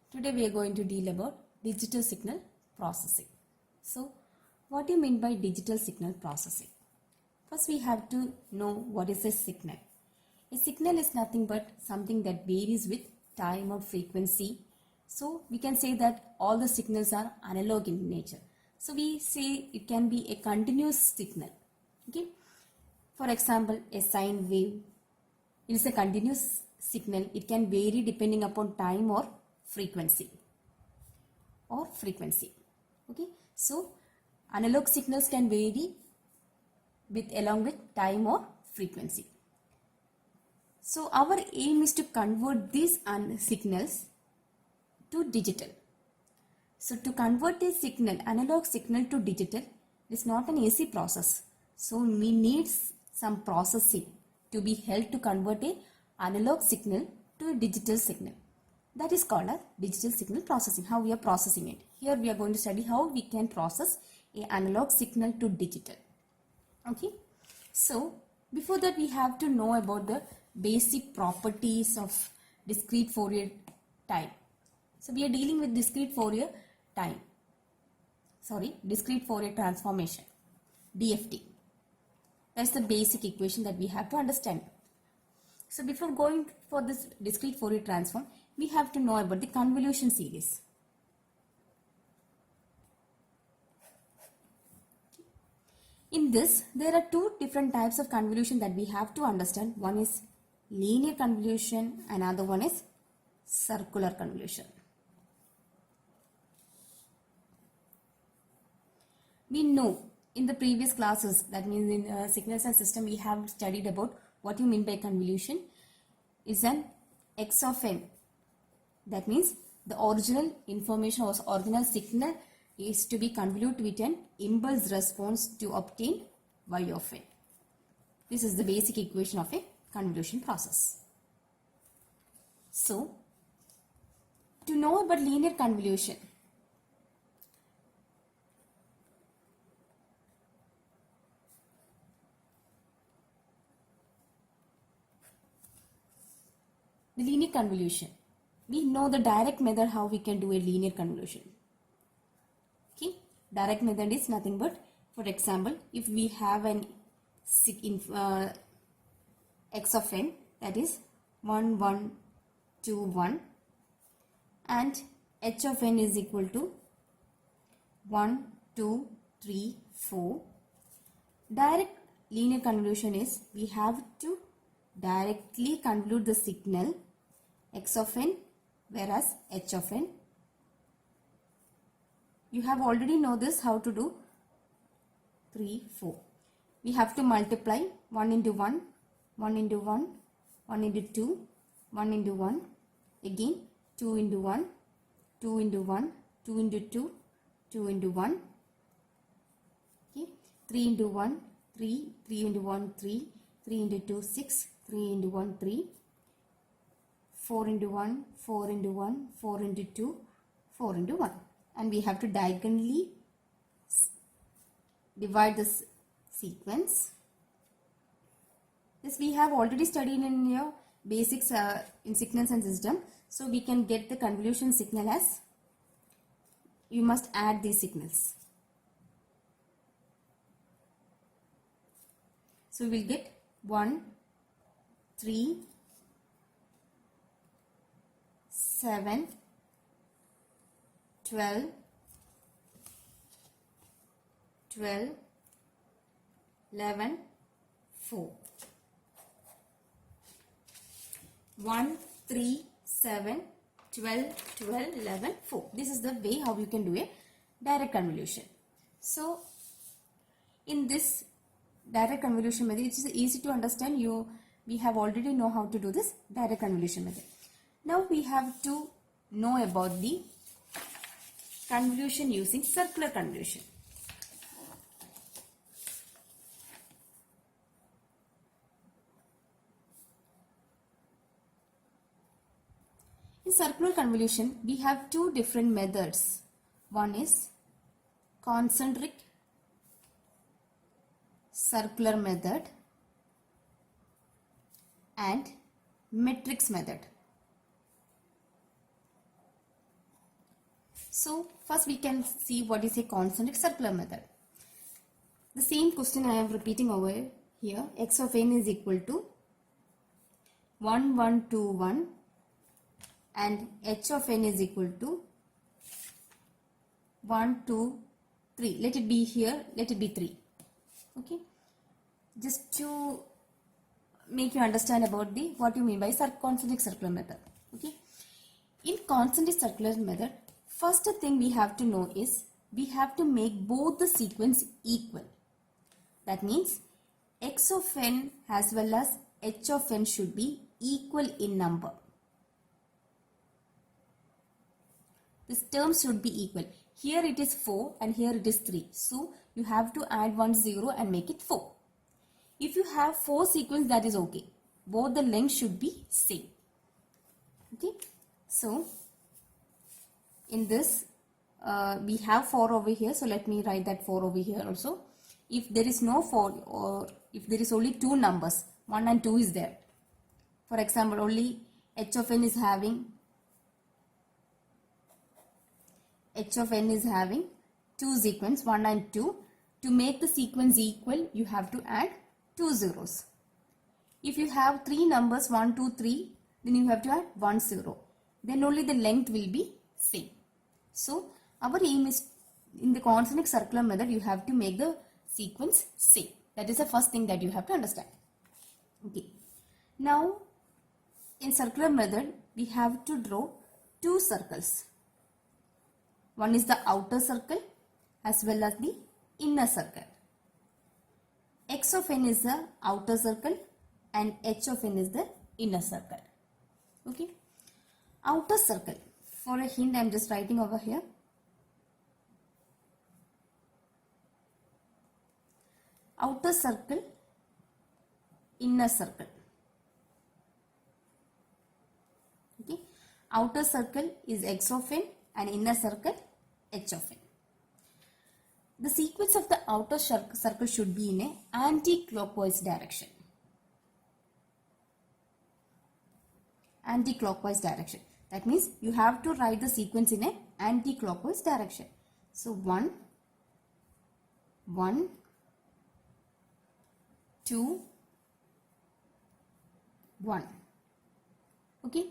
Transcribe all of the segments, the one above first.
Today we are going to deal about digital signal processing. So, what do you mean by digital signal processing? First we have to know what is a signal. A signal is nothing but something that varies with time or frequency. So, we can say that all the signals are analog in nature. So, we say it can be a continuous signal. Okay. For example, a sine wave is a continuous signal. It can vary depending upon time or frequency. Okay. So, analog signals can vary along with time or frequency. So, our aim is to convert these signals to digital. So, to convert a signal, analog signal to digital is not an easy process. So, we need some processing to be held to convert a analog signal to a digital signal. That is called as digital signal processing, how we are processing it. Here we are going to study how we can process a analog signal to digital. Okay. So, before that we have to know about the basic properties of discrete Fourier time. So, we are dealing with discrete Fourier transformation, DFT. That's the basic equation that we have to understand. So, before going for this discrete Fourier transform, we have to know about the convolution series. In this, there are two different types of convolution that we have to understand. One is linear convolution, another one is circular convolution. We know in the previous classes, that means in signals and system, we have studied about what you mean by convolution is an x of n. That means the original information or original signal is to be convoluted with an impulse response to obtain y of n. This is the basic equation of a convolution process. So, to know about linear convolution, we know the direct method how we can do a linear convolution. Okay, direct method is nothing but, for example, if we have an x of n, that is 1, 1, 2, 1, and h of n is equal to 1, 2, 3, 4. Direct linear convolution is we have to directly convolute the signal x of n whereas h of n. You have already know this how to do 3, 4. We have to multiply 1 into 1, 1 into 1, 1 into 2, 1 into 1, again 2 into 1, 2 into 1, 2 into 2, 2 into 1, okay, 3 into 1, 3, 3 into 1, 3, 3 into 2, 6, 3 into 1, 3, 4 into 1, 4 into 1, 4 into 2, 4 into 1. And we have to diagonally divide this sequence. This we have already studied in your basics in signals and system. So, we can get the convolution signal as, you must add these signals. So, we will get 1, 3, 7, 12, 12, 11, 4. 1, 3, 7, 12, 12, 11, 4. This is the way how you can do a direct convolution. So, in this direct convolution method, it is easy to understand. We have already know how to do this direct convolution method. Now, we have to know about the convolution using circular convolution. In circular convolution, we have two different methods. One is concentric circular method and matrix method. So first we can see what is a concentric circular method. The same question I am repeating over here. X of n is equal to 1, 1, 2, 1 and h of n is equal to 1, 2, 3. Let it be here, let it be 3. Okay. Just to make you understand about the what you mean by concentric circular method. Okay. In concentric circular method, first thing we have to know is we have to make both the sequence equal. That means x of n as well as h of n should be equal in number. This term should be equal. Here it is 4 and here it is 3. So you have to add 1 0 and make it 4. If you have 4 sequence, that is okay. Both the lengths should be same. Okay. So in this we have 4 over here. So let me write that 4 over here also. If there is no 4 or if there is only 2 numbers, 1 and 2 is there. For example, only h of n is having 2 sequence 1 and 2. To make the sequence equal, you have to add 2 zeros. If you have 3 numbers 1, 2, 3, then you have to add 1 0. Then only the length will be same. So our aim is in the concentric circular method, you have to make the sequence same. That is the first thing that you have to understand. Okay. Now in circular method, we have to draw 2 circles. One is the outer circle as well as the inner circle. X of n is the outer circle and h of n is the inner circle. Okay. Outer circle. For a hint, I am just writing over here. Outer circle, inner circle. Okay. Outer circle is x of n and inner circle h of n. The sequence of the outer circle should be in a anti-clockwise direction. Anti-clockwise direction. That means you have to write the sequence in a anti-clockwise direction. So 1, 1, 2, 1. Okay.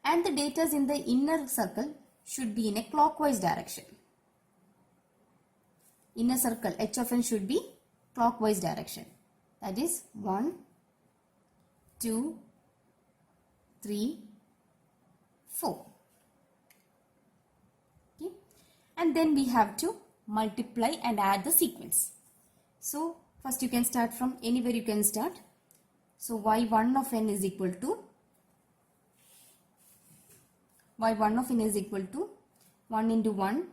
And the data in the inner circle should be in a clockwise direction. Inner circle h of n should be clockwise direction. That is 1, 2, 3, 4. Okay. And then we have to multiply and add the sequence. So first you can start from anywhere you can start. So y1 of n is equal to 1 into 1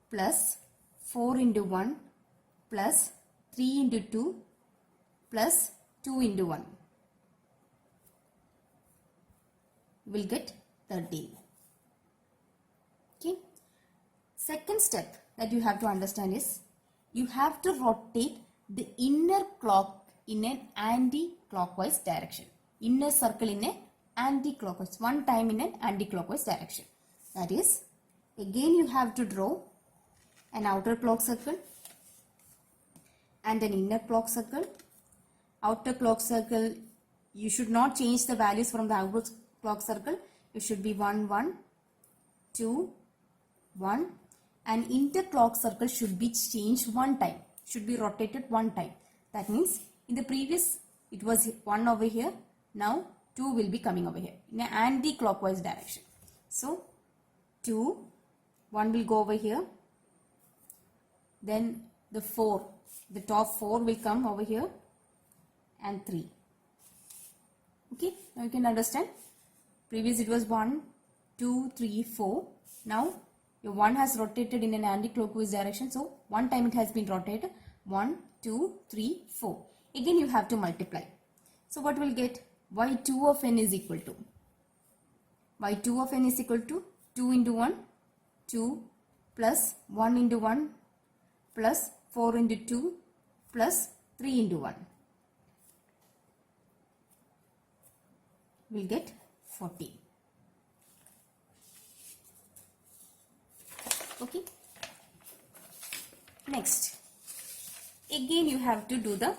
plus 4 into 1 plus 3 into 2 plus 2 into 1. We'll get 13. Okay. Second step that you have to understand is you have to rotate the inner clock in an anti-clockwise direction. Inner circle in an anti-clockwise. One time in an anti-clockwise direction. That is, again you have to draw an outer clock circle and an inner clock circle. Outer clock circle, you should not change the values from the outer clock circle. It should be 1, 1, 2, 1, and inner clock circle should be changed one time. Should be rotated one time. That means in the previous it was 1 over here. Now 2 will be coming over here in an anti-clockwise direction. So 2, 1 will go over here. Then the 4, the top 4 will come over here and 3. Okay, now you can understand. Previous it was 1, 2, 3, 4. Now your 1 has rotated in an anti-clockwise direction. So one time it has been rotated. 1, 2, 3, 4. Again you have to multiply. So what will get? y2 of n is equal to. y2 of n is equal to 2 into 1, 2 plus 1 into 1 plus 4 into 2 plus 3 into 1. We'll get 14. Okay. Next, again you have to do the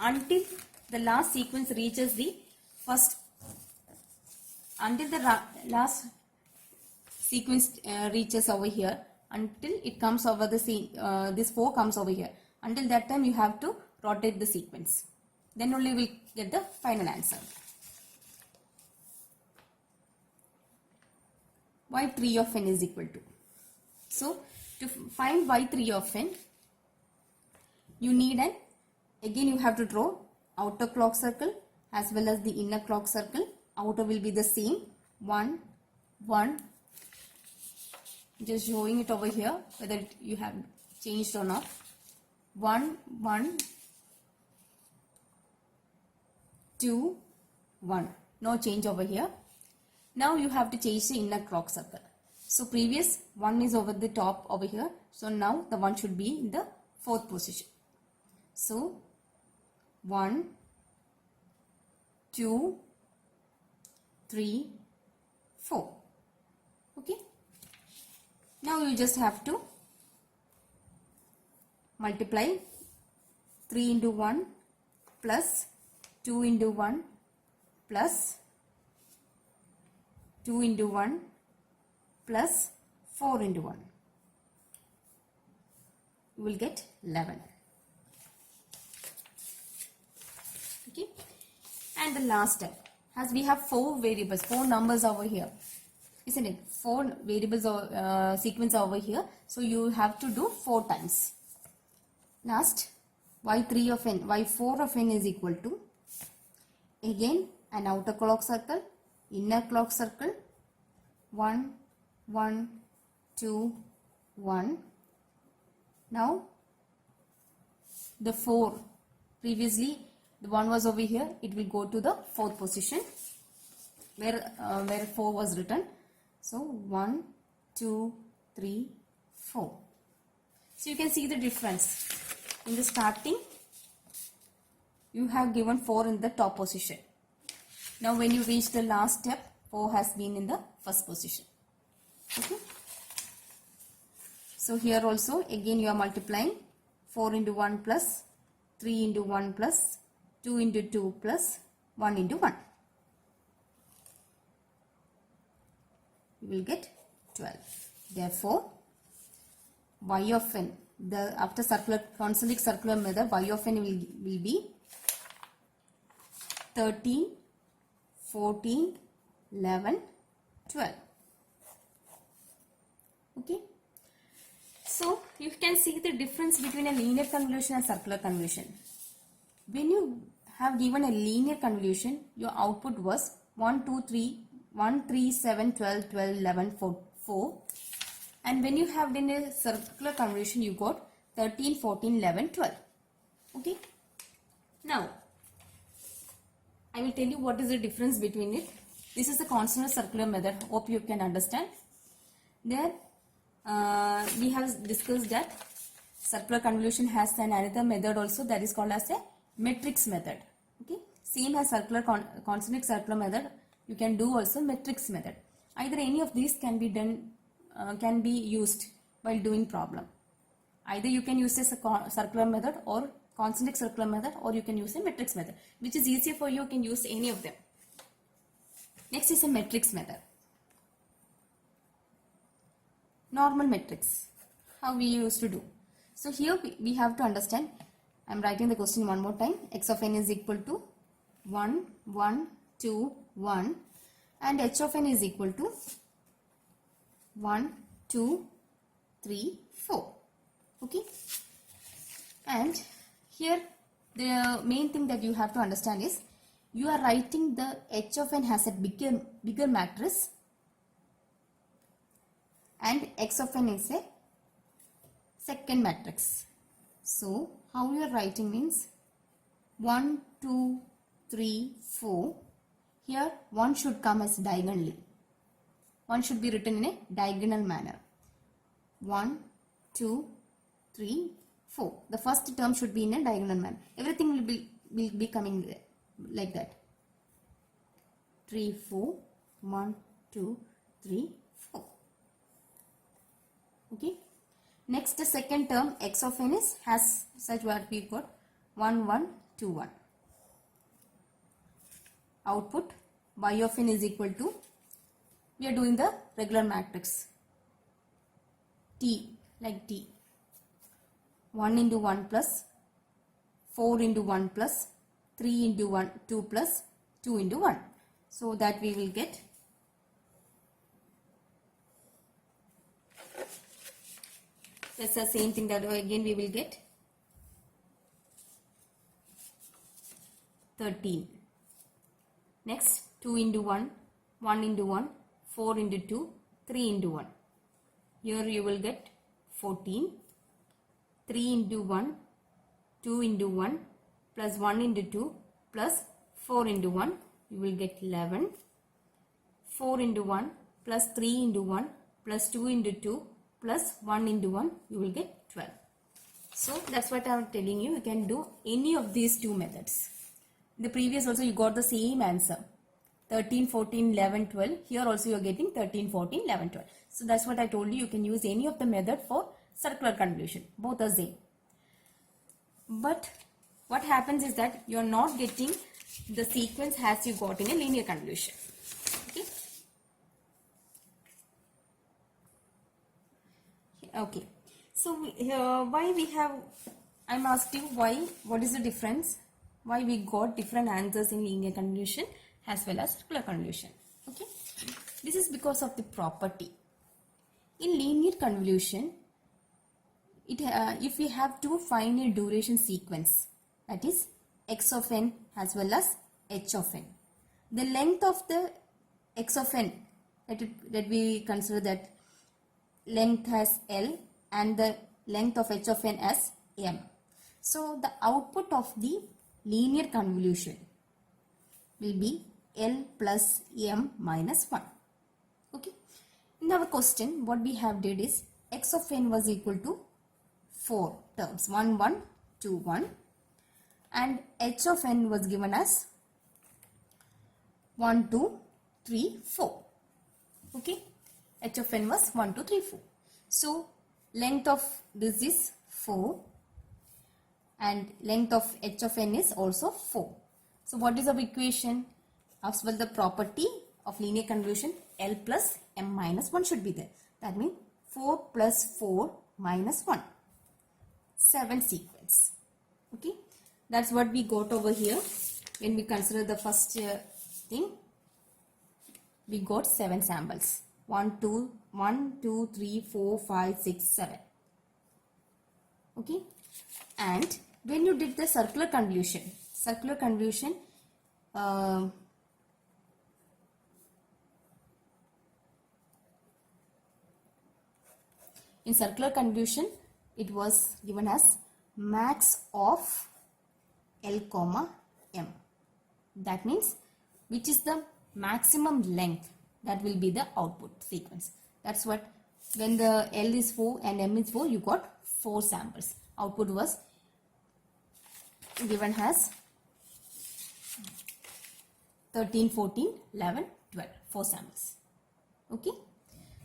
until the last sequence reaches the first, until the last sequence reaches over here, until it comes over the this 4 comes over here. Until that time you have to rotate the sequence. Then only we will get the final answer. Y3 of n is equal to. So to find Y3 of n, you need an, again you have to draw outer clock circle as well as the inner clock circle. Outer will be the same, 1, 1. Just showing it over here whether you have changed or not. 1, 1, 2, 1. No change over here. Now you have to change the inner clock circle. So previous 1 is over the top over here. So now the 1 should be in the 4th position. So 1, 2, 3, 4. Okay. Now you just have to multiply 3 into 1 plus 2 into 1 plus 2 into 1 plus 4 into 1. You will get 11. Okay. And the last step, as we have 4 variables, 4 numbers over here, isn't it? 4 variables or sequence over here. So you have to do 4 times. Last, y3 of n, y4 of n is equal to, again an outer clock circle, inner clock circle, 1, 1, 2, 1. Now the 4, previously the 1 was over here, it will go to the 4th position where 4 was written. So 1, 2, 3, 4. So you can see the difference. In the starting, you have given 4 in the top position. Now when you reach the last step, 4 has been in the first position. Okay. So here also again you are multiplying 4 into 1 plus 3 into 1 plus 2 into 2 plus 1 into 1. You will get 12. Therefore, y of n, after concentric circular method, y of n will be 13, 14, 11, 12. Okay. So you can see the difference between a linear convolution and circular convolution. When you have given a linear convolution, your output was 1, 2, 3, 1, 3, 7, 12, 12, 11, 4. And when you have done a circular convolution, you got 13, 14, 11, 12. Okay. Now, I will tell you what is the difference between it. This is the constant circular method. Hope you can understand. There, we have discussed that circular convolution has another method also, that is called as a matrix method. Okay. Same as circular concentric circular method, you can do also matrix method. Either any of these can be done, can be used while doing problem. Either you can use a circular method or concentric circular method, or you can use a matrix method. Which is easier for you, you can use any of them. Next is a matrix method. Normal matrix, how we used to do. So here we have to understand, I am writing the question one more time. X of n is equal to 1, 1, 2, 1, and h of n is equal to 1, 2, 3, 4. Okay. And here the main thing that you have to understand is, you are writing the h of n has a bigger matrix and x of n is a second matrix. So how you are writing means 1, 2, 3, 4. Here 1 should come as diagonally. 1 should be written in a diagonal manner. 1, 2, 3, 4. The first term should be in a diagonal manner. Everything will be coming like that. 3, 4, 1, 2, 3, 4. Okay. Next, the second term x of n is has such what we got 1 1 2 1. Output y of n is equal to, we are doing the regular matrix t, like t, 1 into 1 plus 4 into 1 plus 3 into 1 2 plus 2 into 1. So that we will get that's the same thing, that again we will get 13. Next, 2 into 1, 1 into 1, 4 into 2, 3 into 1. Here you will get 14. 3 into 1, 2 into 1 plus 1 into 2 plus 4 into 1, you will get 11. 4 into 1 plus 3 into 1 plus 2 into 2 plus 1 into 1, you will get 12. So that's what I am telling you. You can do any of these two methods. In the previous also you got the same answer. 13, 14, 11, 12. Here also you are getting 13, 14, 11, 12. So that's what I told you. You can use any of the method for circular convolution. Both are same. But what happens is that you are not getting the sequence as you got in a linear convolution. Okay. Okay. So why we have, I'm asking why, what is the difference? Why we got different answers in linear convolution as well as circular convolution. Okay. This is because of the property. In linear convolution, if we have two finite duration sequence, that is x of n as well as h of n, the length of the x of n, that we consider that length as L and the length of h of n as m. So the output of the linear convolution will be L plus m minus 1. Okay. In our question, what we have did is x of n was equal to 4 terms, 1 1 2 1, and h of n was given as 1 2 3 4. Okay. H of n was 1 2 3 4. So length of this is 4 and length of h of n is also 4. So what is our equation? As well, the property of linear convolution, L plus m minus 1 should be there. That means 4 plus 4 minus 1. 7 sequence. Okay. That's what we got over here. When we consider the first thing, we got 7 samples. 1 2 3 4 5 6 7. Okay. And when you did the circular convolution, in circular convolution, it was given as max of L comma m. That means which is the maximum length, that will be the output sequence. That's what, when the L is 4 and m is 4, you got 4 samples. Output was given as 13, 14, 11, 12, 4 samples. Okay.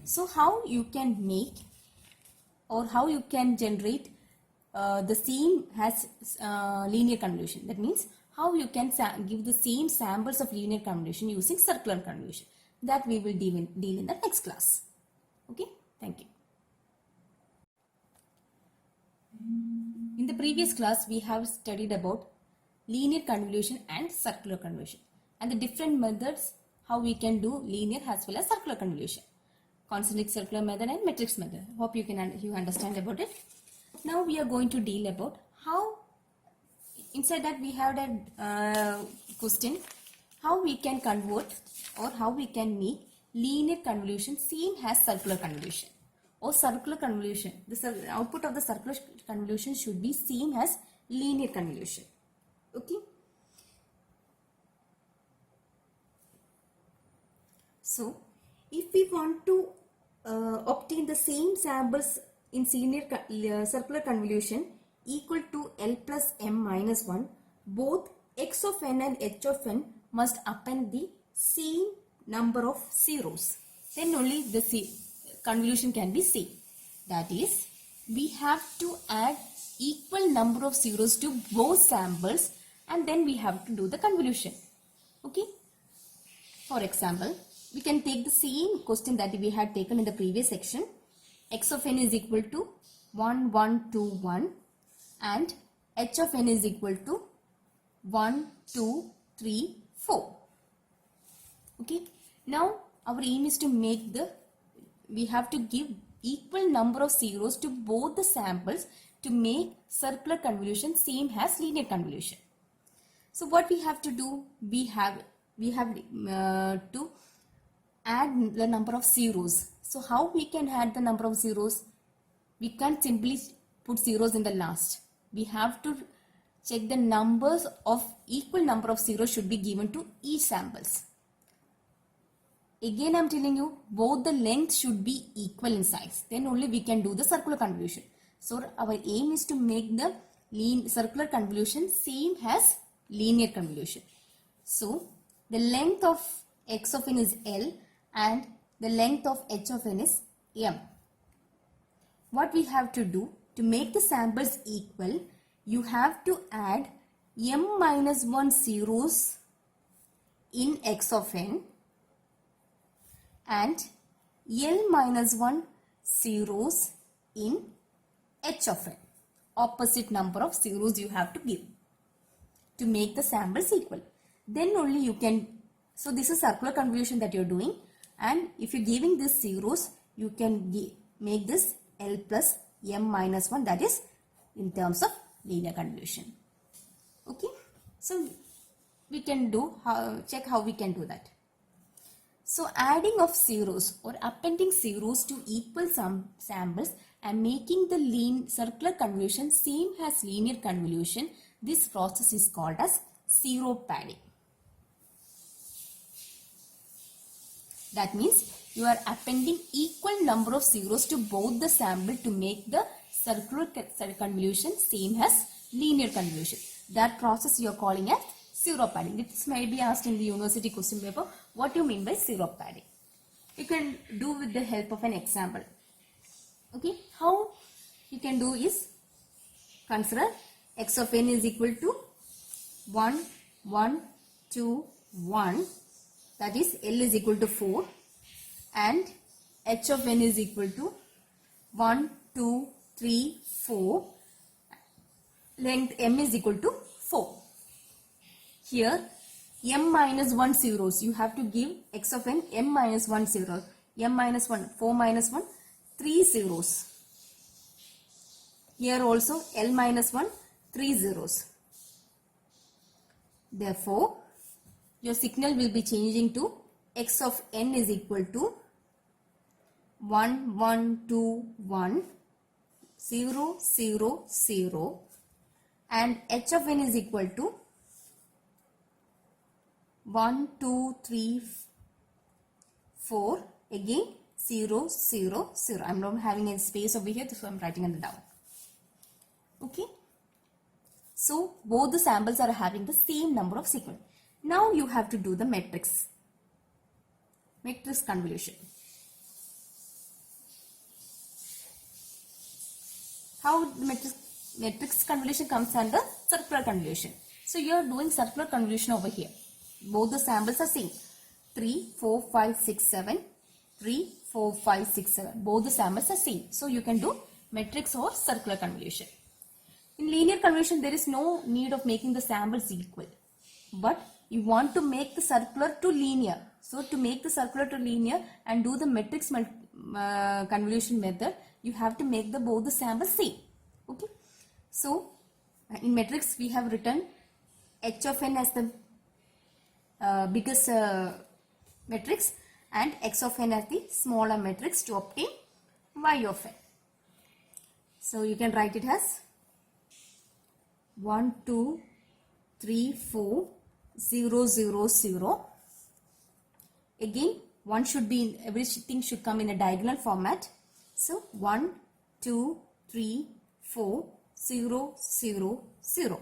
So how you can make or how you can generate the same as linear convolution. That means how you can give the same samples of linear convolution using circular convolution. That we will deal in the next class. Okay. Thank you. In the previous class, we have studied about linear convolution and circular convolution and the different methods how we can do linear as well as circular convolution. Concentric circular method and matrix method. Hope you understand about it. Now we are going to deal about how, inside that we have a question, how we can convert or how we can make linear convolution same as circular convolution or circular convolution. The output of the circular convolution should be same as linear convolution. Okay. So if we want to obtain the same samples in circular convolution equal to L plus m minus 1, both x of n and h of n must append the same number of zeros. Then only the convolution can be same. That is, we have to add equal number of zeros to both samples and then we have to do the convolution. Okay. For example, we can take the same question that we had taken in the previous section. X of n is equal to 1, 1, 2, 1 and h of n is equal to 1, 2, 3, 4. Okay. Now, our aim is to make we have to give equal number of zeros to both the samples to make circular convolution same as linear convolution. So what we have to do, we have to add the number of zeros. So how we can add the number of zeros? We can't simply put zeros in the last. We have to check the numbers of equal number of zeros should be given to each samples. Again, I am telling you, both the length should be equal in size. Then only we can do the circular convolution. So our aim is to make the circular convolution same as linear convolution. So the length of x of n is L and the length of h of n is M. What we have to do to make the samples equal, you have to add m minus 1 zeros in x of n and L minus 1 zeros in h of n. Opposite number of zeros you have to give to make the samples equal. Then only you can, so this is circular convolution that you are doing, and if you are giving these zeros, you can make this L plus m minus 1, that is in terms of linear convolution. Okay, so we can do, check how we can do that. So adding of zeros or appending zeros to equal samples and making the circular convolution same as linear convolution, this process is called as zero padding. That means you are appending equal number of zeros to both the sample to make the circular convolution same as linear convolution. That process you are calling as zero padding. This may be asked in the university question paper. What do you mean by zero padding? You can do with the help of an example. Okay, how you can do is consider x of n is equal to 1, 1, 2, 1, that is L is equal to 4 and h of n is equal to 1, 2, 3, 4, length m is equal to 4. Here m minus 1 zeros, you have to give x of n m minus 1 zero, m minus 1, 4 minus 1, 3 zeros. Here also L minus 1, 3 zeros. Therefore, your signal will be changing to x of n is equal to 1, 1, 2, 1, 0, 0, 0 and h of n is equal to 1, 2, 3, 4, again 0, 0, 0. I am not having any space over here, so I am writing it down. Okay. So both the samples are having the same number of sequence. Now you have to do the matrix convolution. How the matrix convolution comes under circular convolution. So you are doing circular convolution over here. Both the samples are same. 3, 4, 5, 6, 7. 3, 4, 5, 6, 7. Both the samples are same. So you can do matrix or circular convolution. In linear convolution, there is no need of making the samples equal. But you want to make the circular to linear. So to make the circular to linear and do the matrix convolution method, you have to make both the samples same. Okay. So in matrix, we have written h of n as the biggest matrix and x of n as the smaller matrix to obtain y of n. So you can write it as 1, 2, 3, 4, 0, 0, 0. Again, everything should come in a diagonal format. So 1, 2, 3, 4, 0, 0, 0.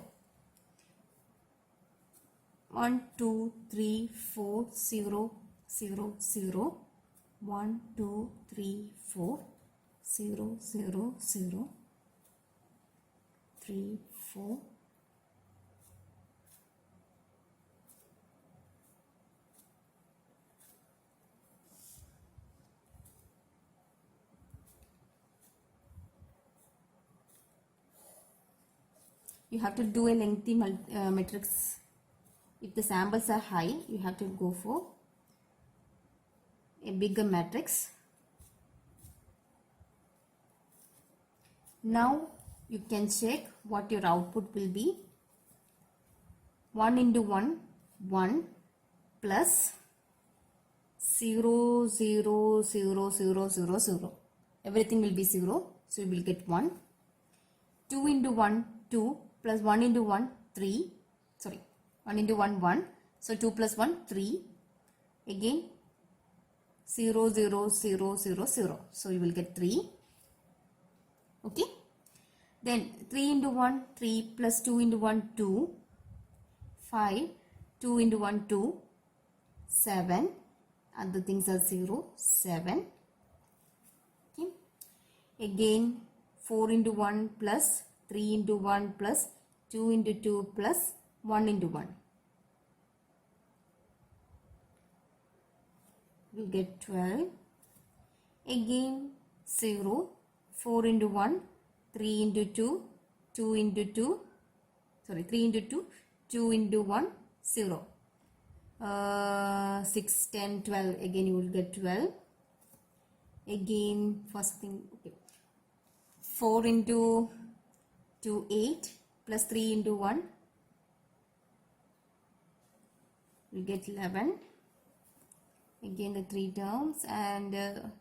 1, 2, 3, 4, 0, 0, 0. 1, 2, 3, 4, 0, 0, 0, 3, 4, you have to do a lengthy matrix. If the samples are high, you have to go for a bigger matrix. Now you can check what your output will be. 1 into 1, 1 plus 0, 0, 0, 0, 0, 0. Everything will be 0. So you will get 1. 2 into 1, 2 plus 1 into 1, 3. Sorry, 1 into 1, 1. So 2 plus 1, 3. Again 0, 0, 0, 0, 0. So you will get 3. Okay. Then 3 into 1, 3 plus 2 into 1, 2. 5. 2 into 1, 2. 7. Other things are 0, 7. Okay. Again 4 into 1 plus 3 into 1 plus 2 into 2 plus 1 into 1. We get 12. Again 0, 4 into 1, 3 into 2, 2 into 2, sorry 3 into 2, 2 into 1, 0. 6, 10, 12. Again you will get 12. Again first thing, okay. 4 into 2, 8 plus 3 into 1, we get 11. Again the 3 terms and 1,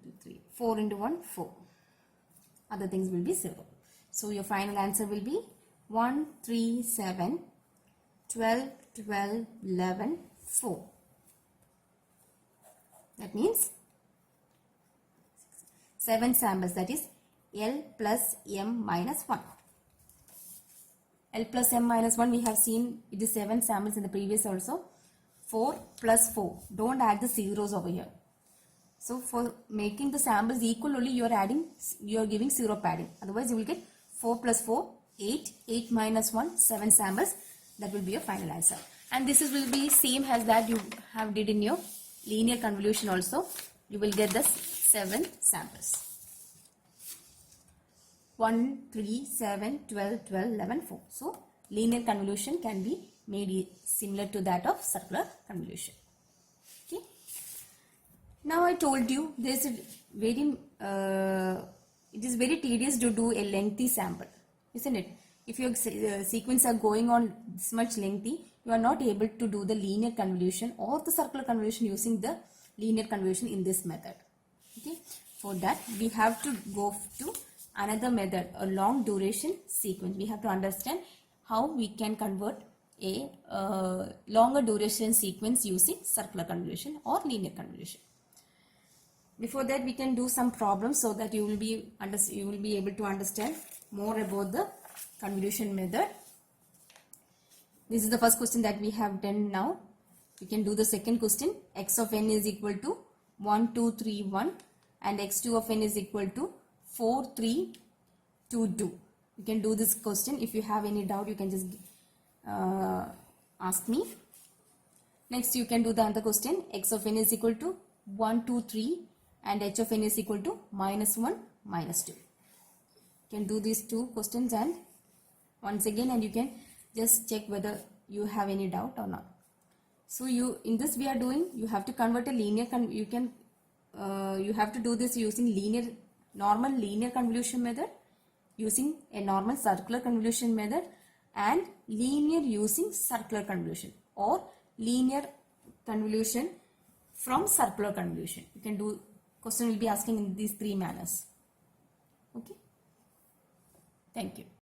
2, 3. 4 into 1, 4. Other things will be 0. So your final answer will be 1, 3, 7, 12, 12, 11, 4. That means 7 samples, that is L plus M minus 1. L plus M minus 1 we have seen it is 7 samples in the previous also. 4 plus 4. Don't add the zeros over here. So for making the samples equal only you are giving 0 padding. Otherwise you will get 4 plus 4, 8. 8 minus 1, 7 samples. That will be your final answer. And this will be same as that you have did in your linear convolution also. You will get the 7 samples. 1, 3, 7, 12, 12, 11, 4. So linear convolution can be made similar to that of circular convolution. Okay. Now I told you this is very it is very tedious to do a lengthy sample, isn't it? If your sequence are going on this much lengthy, you are not able to do the linear convolution or the circular convolution using the linear convolution in this method. Okay. For that we have to go to another method, a long duration sequence. We have to understand how we can convert a longer duration sequence using circular convolution or linear convolution. Before that we can do some problems so that you will be able to understand more about the convolution method. This is the first question that we have done now. You can do the second question. X of n is equal to 1, 2, 3, 1 and x2 of n is equal to 4, 3, 2, 2. You can do this question. If you have any doubt you can just ask me. Next you can do the other question. X of n is equal to 1, 2, 3 and h of n is equal to minus 1, minus 2. You can do these two questions and once again and you can just check whether you have any doubt or not. So in this we are doing, you have to convert a linear, you have to do this using normal linear convolution method, using a normal circular convolution method and linear using circular convolution or linear convolution from circular convolution. You can do, question will be asking in these 3 manners. Okay. Thank you.